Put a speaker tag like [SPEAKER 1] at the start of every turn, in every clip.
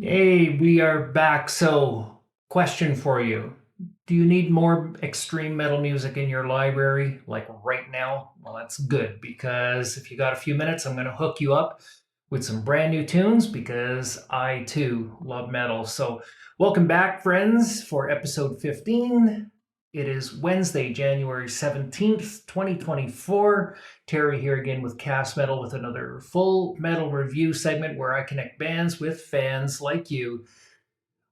[SPEAKER 1] Hey, we are back. So, question for you. Do you need more extreme metal music in your library, like right now? Well, that's good because if you got a few minutes, I'm going to hook you up with some brand new tunes because I too love metal. So, welcome back, friends, for episode 15. It is Wednesday, January 17th, 2024. Terry here again with Cast Metal with another full metal review segment where I connect bands with fans like you.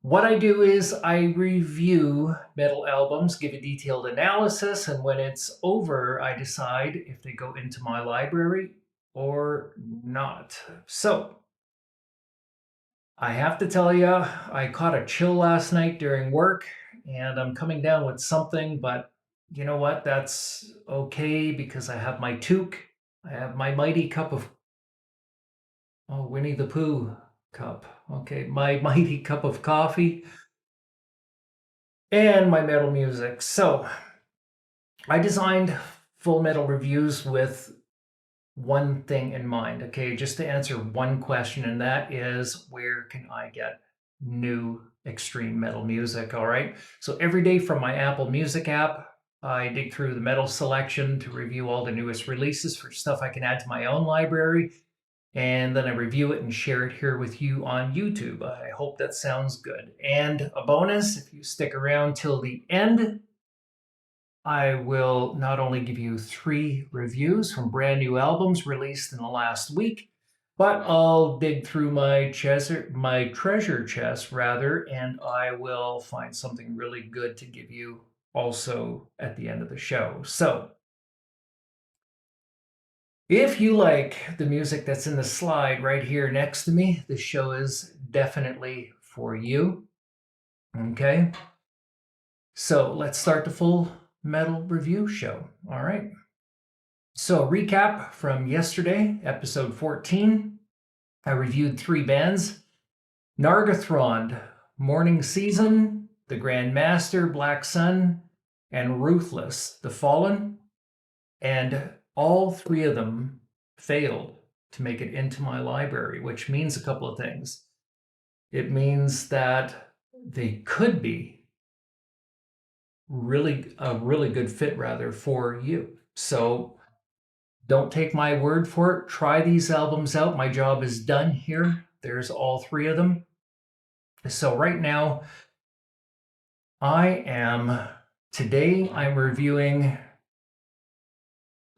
[SPEAKER 1] What I do is I review metal albums, give a detailed analysis, and when it's over, I decide if they go into my library or not. So, I have to tell you, I caught a chill last night during work, and I'm coming down with something, but you know what? That's okay because I have my toque. I have my mighty cup of Winnie the Pooh cup. Okay, my mighty cup of coffee and my metal music. So I designed full metal reviews with one thing in mind, okay, just to answer one question, and that is where can I get new extreme metal music? All right. So every day from my Apple Music app, I dig through the metal selection to review all the newest releases for stuff I can add to my own library. And then I review it and share it here with you on YouTube. I hope that sounds good. And a bonus, if you stick around till the end, I will not only give you 3 reviews from brand new albums released in the last week, but I'll dig through my treasure chest rather, and I will find something really good to give you also at the end of the show. So, if you like the music that's in the slide right here next to me, this show is definitely for you. Okay. So let's start the full metal review show. All right. So, recap from yesterday, episode 14. I reviewed 3 bands: Nargothrond, Morning Season, The Grand Master, Black Sun, and Ruthless, The Fallen. And all 3 of them failed to make it into my library, which means a couple of things. It means that they could be a really good fit rather for you. So don't take my word for it. Try these albums out. My job is done here. There's all 3 of them. So right now today I'm reviewing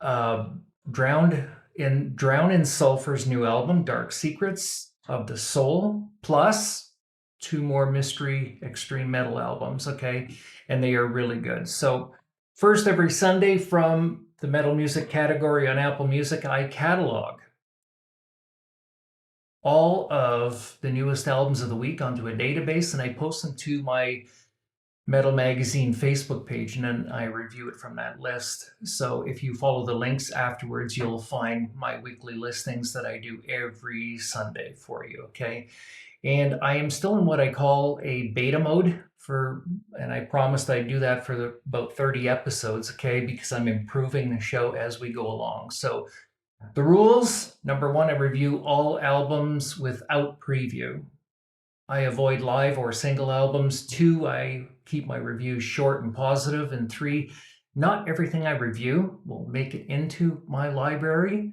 [SPEAKER 1] uh, Drown in Sulfur's new album, Dark Secrets of the Soul, plus 2 more mystery extreme metal albums, okay? And they are really good. So first, every Sunday from the metal music category on Apple Music, I catalog all of the newest albums of the week onto a database, and I post them to my Metal Magazine Facebook page, and then I review it from that list. So if you follow the links afterwards, you'll find my weekly listings that I do every Sunday for you, okay? And I am still in what I call a beta mode and I promised I'd do that for about 30 episodes, okay? Because I'm improving the show as we go along. So the rules: number 1, I review all albums without preview. I avoid live or single albums. 2, I keep my reviews short and positive. And 3, not everything I review will make it into my library,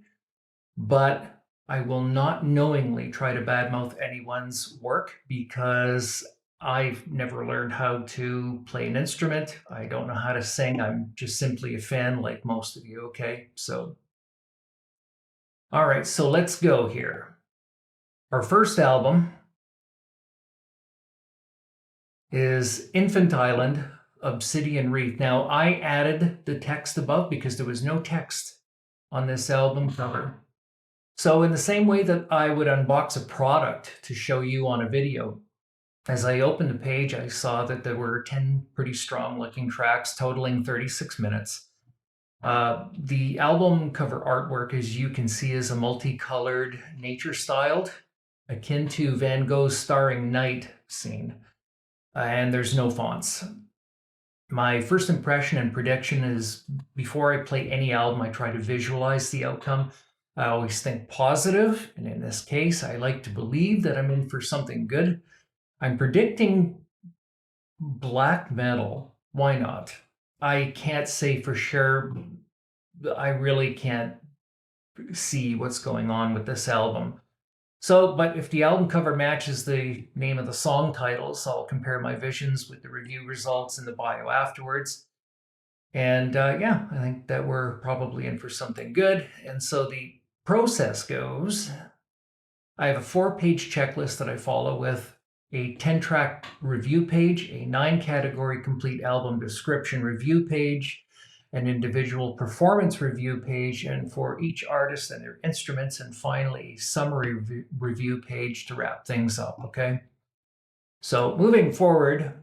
[SPEAKER 1] but I will not knowingly try to badmouth anyone's work because I've never learned how to play an instrument. I don't know how to sing. I'm just simply a fan like most of you, okay? So, all right, so let's go here. Our first album is Infant Island, Obsidian Reef. Now, I added the text above because there was no text on this album cover. So in the same way that I would unbox a product to show you on a video, as I opened the page, I saw that there were 10 pretty strong looking tracks totaling 36 minutes. The album cover artwork, as you can see, is a multicolored, nature-styled, akin to Van Gogh's Starring Night scene. And there's no fonts. My first impression and prediction is before I play any album, I try to visualize the outcome. I always think positive, and in this case, I like to believe that I'm in for something good. I'm predicting black metal. Why not? I can't say for sure. I really can't see what's going on with this album. So, but if the album cover matches the name of the song titles, I'll compare my visions with the review results in the bio afterwards. And yeah, I think that we're probably in for something good. And so the process goes, I have a 4-page checklist that I follow with a 10-track review page, a 9-category complete album description review page, an individual performance review page, and for each artist and their instruments, and finally a summary review page to wrap things up, okay? So moving forward,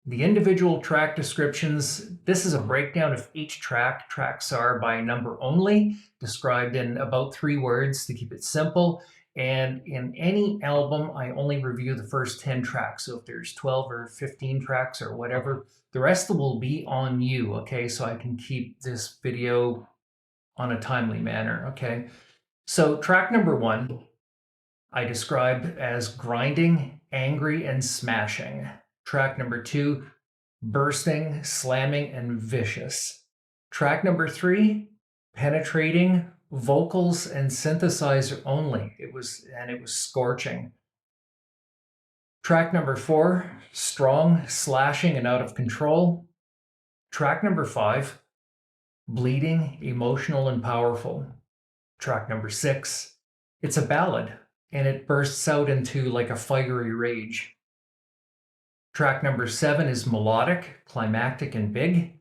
[SPEAKER 1] the individual track descriptions, this is a breakdown of each track. Tracks are by number only, described in about 3 words to keep it simple. And in any album, I only review the first 10 tracks. So if there's 12 or 15 tracks or whatever, the rest will be on you, okay? So I can keep this video on a timely manner, okay? So track number 1, I described as grinding, angry, and smashing. Track number 2, bursting, slamming, and vicious. Track number 3, penetrating, vocals and synthesizer only. It was scorching. Track number 4, strong, slashing, and out of control. Track number 5, bleeding, emotional, and powerful. Track number 6, it's a ballad, and it bursts out into like a fiery rage. Track number 7 is melodic, climactic, and big.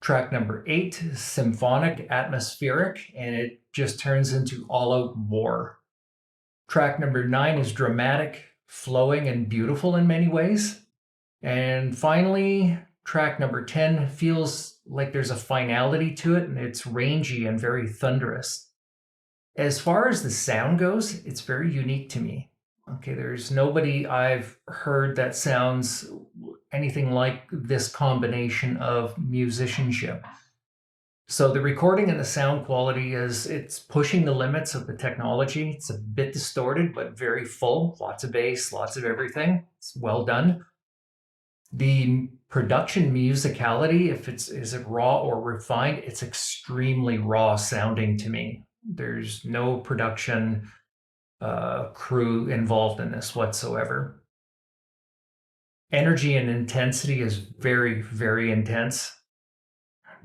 [SPEAKER 1] Track number 8 is symphonic, atmospheric, and it just turns into all-out war. Track number 9 is dramatic, flowing, and beautiful in many ways. And finally, track number 10 feels like there's a finality to it, and it's rangy and very thunderous. As far as the sound goes, it's very unique to me. Okay, there's nobody I've heard that sounds anything like this combination of musicianship. So the recording and the sound quality it's pushing the limits of the technology. It's a bit distorted, but very full. Lots of bass, lots of everything. It's well done. The production musicality, is it raw or refined? It's extremely raw sounding to me. There's no production crew involved in this whatsoever. Energy and intensity is very, very intense.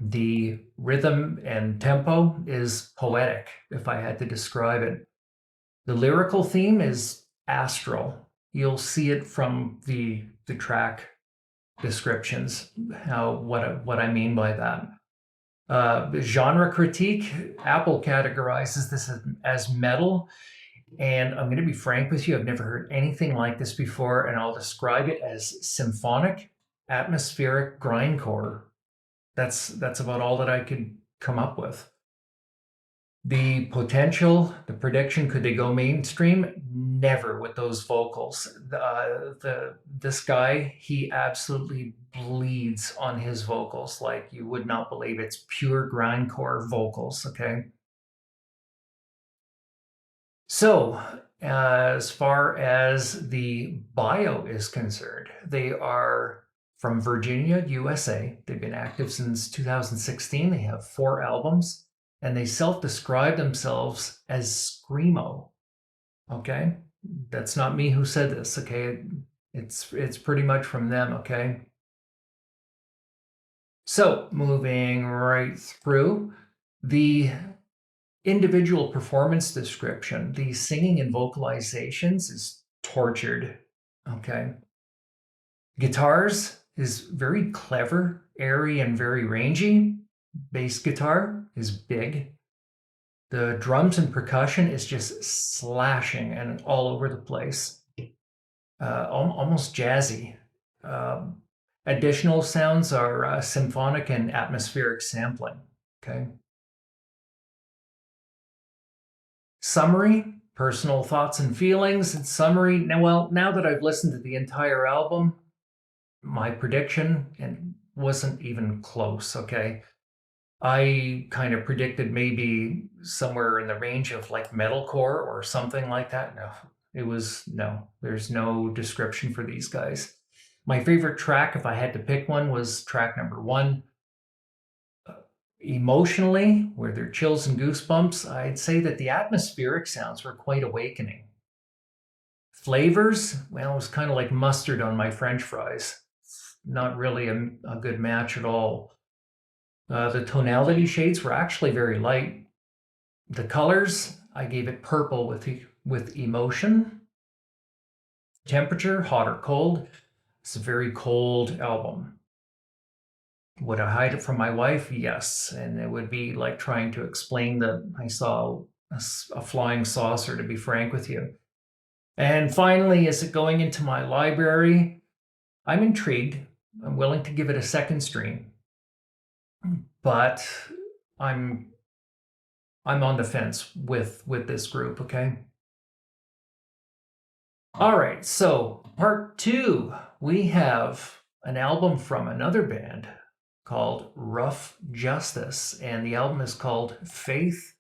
[SPEAKER 1] The rhythm and tempo is poetic, if I had to describe it. The lyrical theme is astral. You'll see it from the track descriptions, what I mean by that. Genre critique, Apple categorizes this as metal. And I'm going to be frank with you, I've never heard anything like this before, and I'll describe it as symphonic, atmospheric grindcore. That's about all that I could come up with. The potential, the prediction, could they go mainstream? Never with those vocals. This guy, he absolutely bleeds on his vocals like you would not believe. It's pure grindcore vocals, okay? So, as far as the bio is concerned, they are from Virginia, USA. They've been active since 2016. They have 4 albums, and they self-describe themselves as Screamo. Okay? That's not me who said this, okay? It's pretty much from them, okay? So, moving right through, the individual performance description, the singing and vocalizations is tortured, okay? Guitars is very clever, airy, and very rangy. Bass guitar is big. The drums and percussion is just slashing and all over the place. Almost jazzy. Additional sounds are symphonic and atmospheric sampling, okay? Summary, personal thoughts and feelings. In summary, now that I've listened to the entire album, my prediction wasn't even close, okay? I kind of predicted maybe somewhere in the range of like metalcore or something like that. No, no, there's no description for these guys. My favorite track, if I had to pick one, was track number 1. Emotionally, where there are chills and goosebumps, I'd say that the atmospheric sounds were quite awakening. Flavors, well, it was kind of like mustard on my French fries. It's not really a good match at all. The tonality shades were actually very light. The colors, I gave it purple with emotion. Temperature, hot or cold. It's a very cold album. Would I hide it from my wife? Yes. And it would be like trying to explain that I saw a flying saucer, to be frank with you. And finally, is it going into my library? I'm intrigued. I'm willing to give it a second stream, but I'm on the fence with this group, okay? All right, so part 2, we have an album from another band called Rough Justice, and the album is called Faith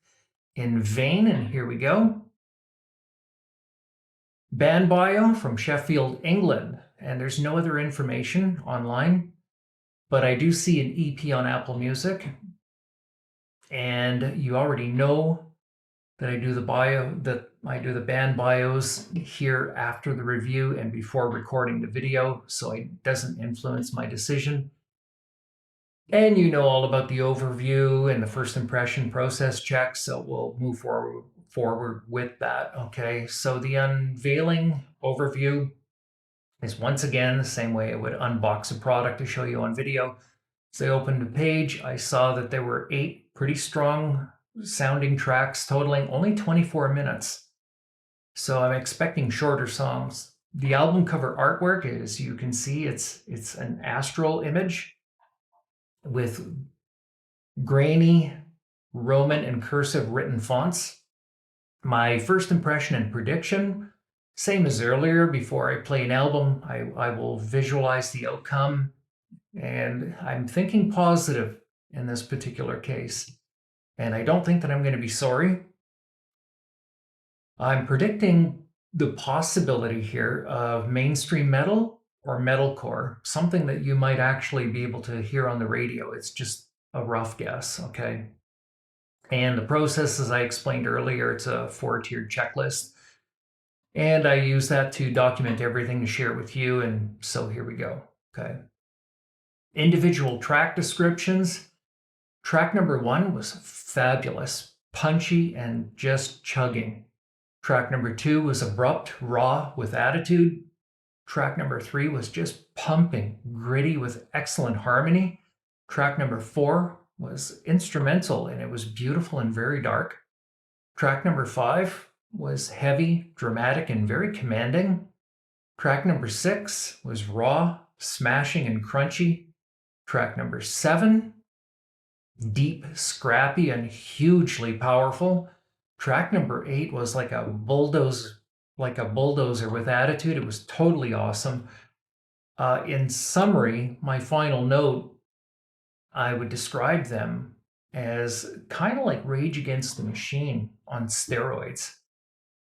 [SPEAKER 1] in Vain, and here we go. Band bio from Sheffield, England, and there's no other information online, but I do see an EP on Apple Music, and you already know that I do the band bios here after the review and before recording the video, so it doesn't influence my decision. And you know all about the overview and the first impression process check, so we'll move forward with that. Okay, so the unveiling overview is once again the same way I would unbox a product to show you on video. So I opened the page, I saw that there were 8 pretty strong sounding tracks totaling only 24 minutes. So I'm expecting shorter songs. The album cover artwork, as you can see, it's an astral image with grainy Roman and cursive written fonts. My first impression and prediction, same as earlier, before I play an album, I will visualize the outcome, and I'm thinking positive in this particular case. And I don't think that I'm going to be sorry. I'm predicting the possibility here of mainstream metal or metalcore, something that you might actually be able to hear on the radio. It's just a rough guess, okay? And the process, as I explained earlier, it's a 4-tiered checklist. And I use that to document everything to share with you, and so here we go, okay? Individual track descriptions. Track number 1 was fabulous, punchy, and just chugging. Track number 2 was abrupt, raw, with attitude. Track number 3 was just pumping, gritty, with excellent harmony. Track number 4 was instrumental, and it was beautiful and very dark. Track number 5 was heavy, dramatic, and very commanding. Track number 6 was raw, smashing, and crunchy. Track number 7, deep, scrappy, and hugely powerful. Track number 8 was like a bulldozer with attitude. It was totally awesome. In summary, my final note, I would describe them as kind of like Rage Against the Machine on steroids,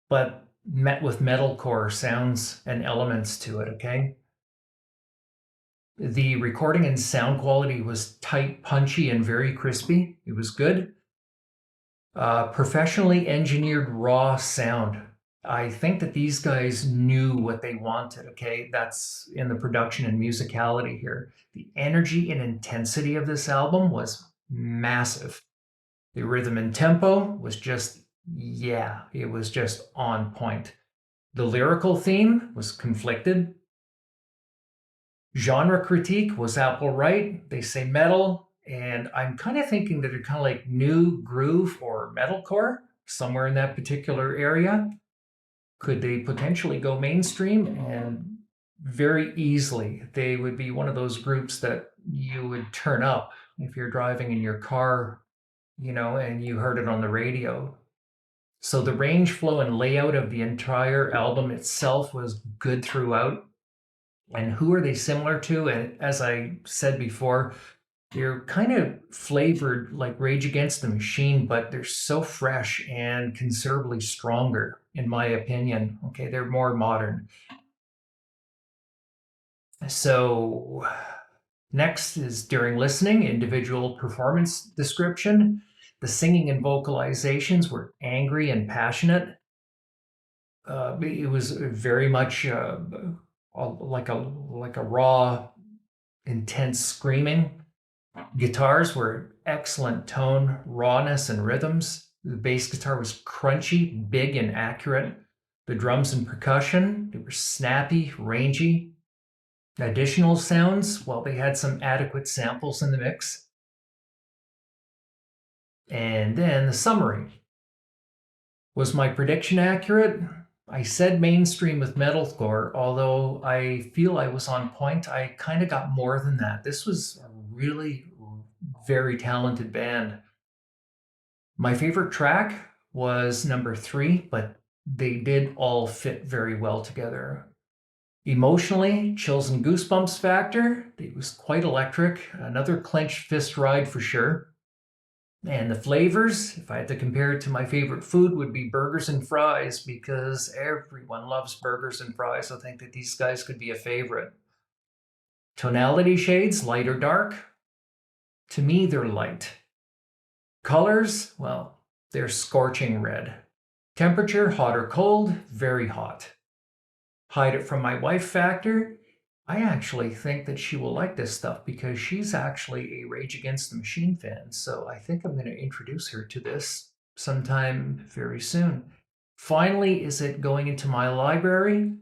[SPEAKER 1] but met with metalcore sounds and elements to it, okay? The recording and sound quality was tight, punchy, and very crispy. It was good. Professionally engineered raw sound. I think that these guys knew what they wanted, okay? That's in the production and musicality here. The energy and intensity of this album was massive. The rhythm and tempo was just, yeah, it was just on point. The lyrical theme was conflicted. Genre critique was Apple right. They say metal, and I'm kind of thinking that they're kind of like new groove or metalcore, somewhere in that particular area. Could they potentially go mainstream? And very easily, they would be one of those groups that you would turn up if you're driving in your car, you know, and you heard it on the radio. So the range, flow, and layout of the entire album itself was good throughout. And who are they similar to? And as I said before, They're kind of flavored like Rage Against the Machine, but they're so fresh and considerably stronger, in my opinion. Okay, they're more modern. So, next is during listening, individual performance description. The singing and vocalizations were angry and passionate. It was very much like a raw, intense screaming. Guitars were excellent tone, rawness, and rhythms. The bass guitar was crunchy, big, and accurate. The drums and percussion, they were snappy, rangy. Additional sounds, well, they had some adequate samples in the mix. And then the summary. Was my prediction accurate? I said mainstream with metalcore, although I feel I was on point. I kind of got more than that. This was a really very talented band. My favorite track was number 3, but they did all fit very well together. Emotionally, chills and goosebumps factor, it was quite electric. Another clenched fist ride for sure. And the flavors, if I had to compare it to my favorite food, would be burgers and fries, because everyone loves burgers and fries. I think that these guys could be a favorite. Tonality shades, light or dark? To me, they're light. Colors, well, they're scorching red. Temperature, hot or cold? Very hot. Hide it from my wife factor? I actually think that she will like this stuff because she's actually a Rage Against the Machine fan. So I think I'm going to introduce her to this sometime very soon. Finally, is it going into my library?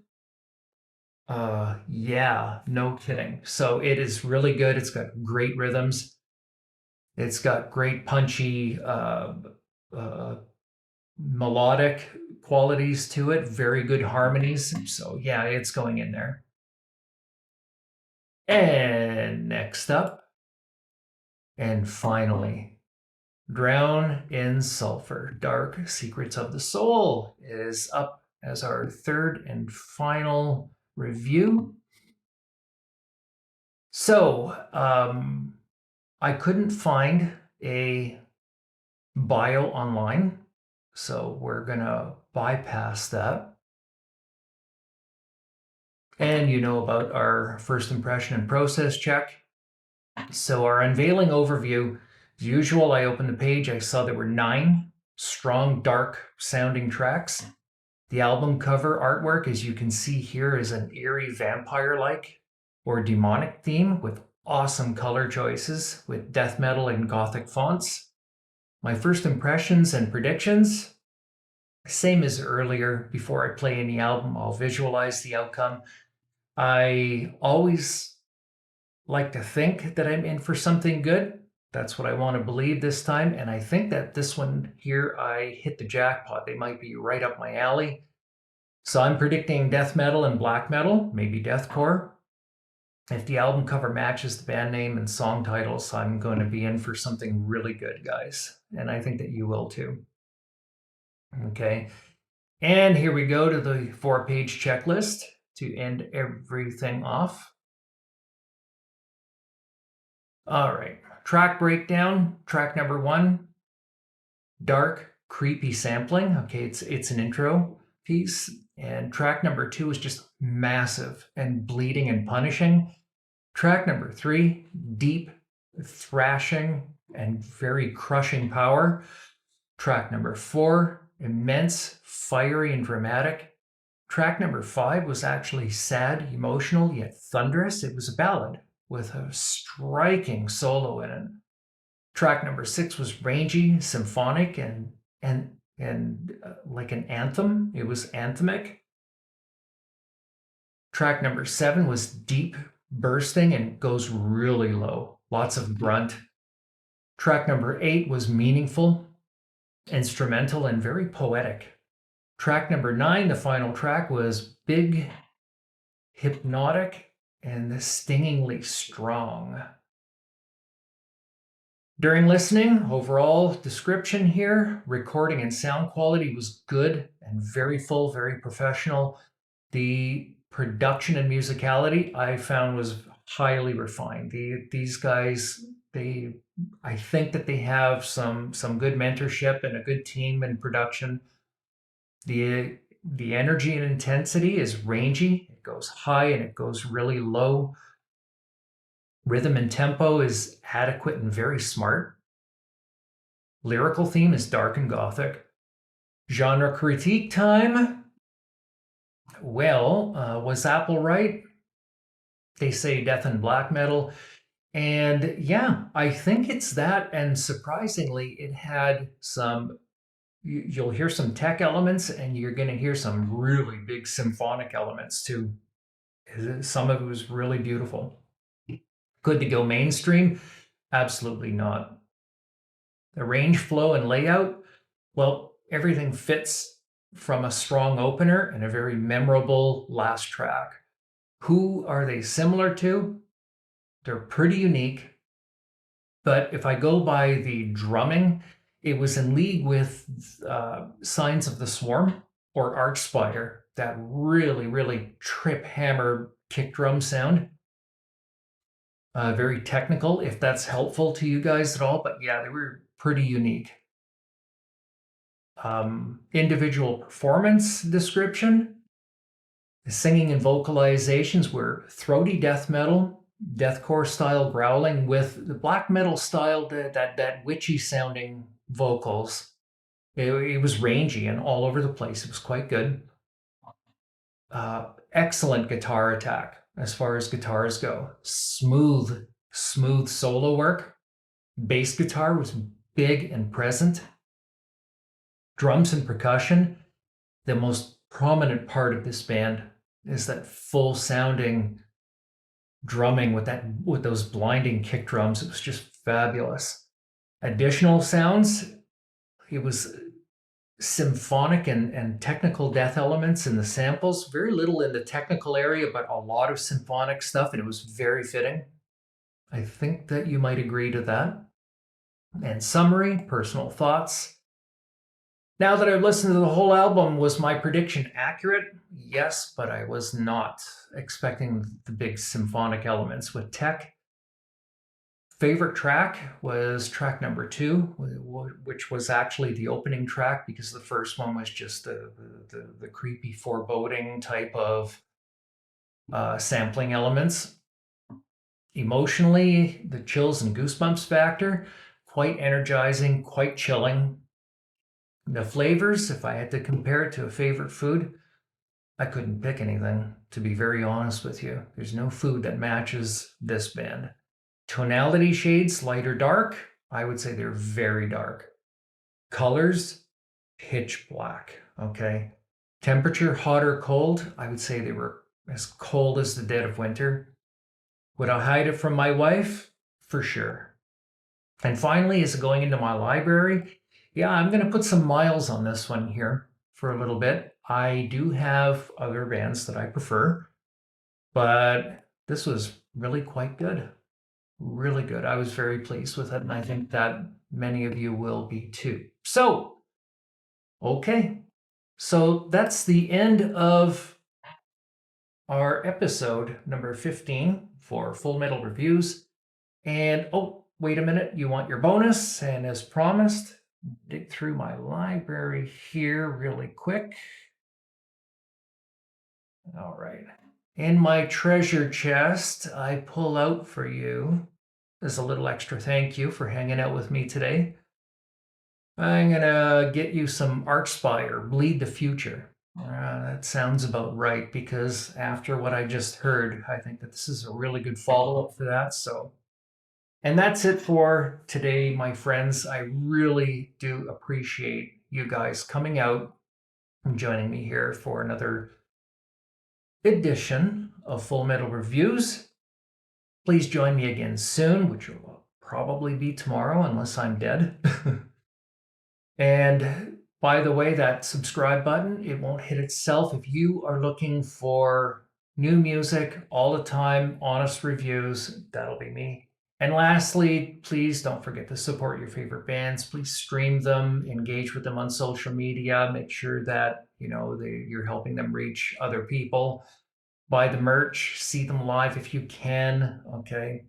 [SPEAKER 1] Yeah, no kidding. So it is really good. It's got great rhythms. It's got great punchy uh, melodic qualities to it, very good harmonies. So yeah, it's going in there. And next up, and finally, Drown in Sulfur, Dark Secrets of the Soul is up as our third and final review. So, I couldn't find a bio online, so we're gonna bypass that. And you know about our first impression and process check. So our unveiling overview, as usual, I opened the page, I saw there were 9 strong, dark sounding tracks. The album cover artwork, as you can see here, is an eerie vampire-like or demonic theme with awesome color choices with death metal and gothic fonts. My first impressions and predictions, same as earlier. Before I play any album, I'll visualize the outcome. I always like to think that I'm in for something good. That's what I want to believe this time. And I think that this one here, I hit the jackpot. They might be right up my alley. So I'm predicting death metal and black metal, maybe deathcore. If the album cover matches the band name and song titles, I'm going to be in for something really good, guys. And I think that you will too. Okay. And here we go to the 4-page checklist to end everything off. All right. Track breakdown. Track number 1, dark, creepy sampling. Okay, it's an intro piece. And track number 2 is just massive and bleeding and punishing. Track number 3, deep, thrashing, and very crushing power. Track number 4, immense, fiery, and dramatic. Track number 5 was actually sad, emotional, yet thunderous. It was a ballad with a striking solo in it. Track number 6 was rangy, symphonic, and like an anthem. It was anthemic. Track number 7 was deep, bursting, and goes really low. Lots of grunt. Track number 8 was meaningful, instrumental, and very poetic. Track number 9, the final track, was big, hypnotic, and stingingly strong. During listening, overall description here, recording and sound quality was good and very full, very professional. The production and musicality I found was highly refined. These guys They I think that they have some good mentorship and a good team in production. The energy and intensity is rangy. It goes high and it goes really low. Rhythm and tempo is adequate and very smart. Lyrical theme is dark and gothic. Genre critique time. Well, was Apple right? They say death and black metal. And yeah, I think it's that. And surprisingly, it had some, you'll hear some tech elements and you're going to hear some really big symphonic elements too. Some of it was really beautiful. Could they go mainstream? Absolutely not. The range, flow, and layout, well, everything fits from a strong opener and a very memorable last track. Who are they similar to? They're pretty unique. But if I go by the drumming, it was in league with Signs of the Swarm or Arch Spider, that really, really trip hammer kick drum sound. Very technical, if that's helpful to you guys at all. But yeah, they were pretty unique. Individual performance description. The singing and vocalizations were throaty death metal, deathcore style growling with the black metal style, that witchy sounding vocals. It was rangy and all over the place. It was quite good. Excellent guitar attack as far as guitars go. Smooth solo work. Bass guitar was big and present. Drums and percussion. The most prominent part of this band is that full sounding drumming with those blinding kick drums. It was just fabulous. Additional sounds, it was symphonic and technical death elements in the samples. Very little in the technical area, but a lot of symphonic stuff, and it was very fitting. I think that you might agree to that. And summary, personal thoughts. Now that I've listened to the whole album, was my prediction accurate? Yes, but I was not expecting the big symphonic elements with tech. Favorite track was track number 2, which was actually the opening track, because the first one was just the creepy foreboding type of sampling elements. Emotionally, the chills and goosebumps factor, quite energizing, quite chilling. The flavors, if I had to compare it to a favorite food, I couldn't pick anything, to be very honest with you. There's no food that matches this band. Tonality shades, light or dark, I would say they're very dark. Colors, pitch black, okay? Temperature, hot or cold, I would say they were as cold as the dead of winter. Would I hide it from my wife? For sure. And finally, is it going into my library? Yeah, I'm going to put some miles on this one here for a little bit. I do have other bands that I prefer, but this was really quite good. Really good. I was very pleased with it, and I think that many of you will be too. So, okay. So that's the end of our episode number 15 for Full Metal Reviews. And oh, wait a minute, you want your bonus? And as promised, dig through my library here really quick. All right. In my treasure chest, I pull out for you as a little extra thank you for hanging out with me today. I'm going to get you some Archspire, Bleed the Future. That sounds about right, because after what I just heard, I think that this is a really good follow-up for that. So, and that's it for today, my friends. I really do appreciate you guys coming out and joining me here for another edition of Full Metal Reviews. Please join me again soon, which will probably be tomorrow unless I'm dead. And by the way, that subscribe button, it won't hit itself. If you are looking for new music all the time, honest reviews, that'll be me. And lastly, please don't forget to support your favorite bands. Please stream them, engage with them on social media, make sure that you're helping them reach other people. Buy the merch, see them live if you can, okay?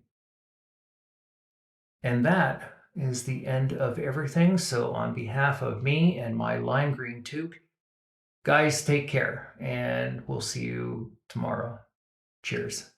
[SPEAKER 1] And that is the end of everything. So, on behalf of me and my lime green toque, guys, take care and we'll see you tomorrow. Cheers.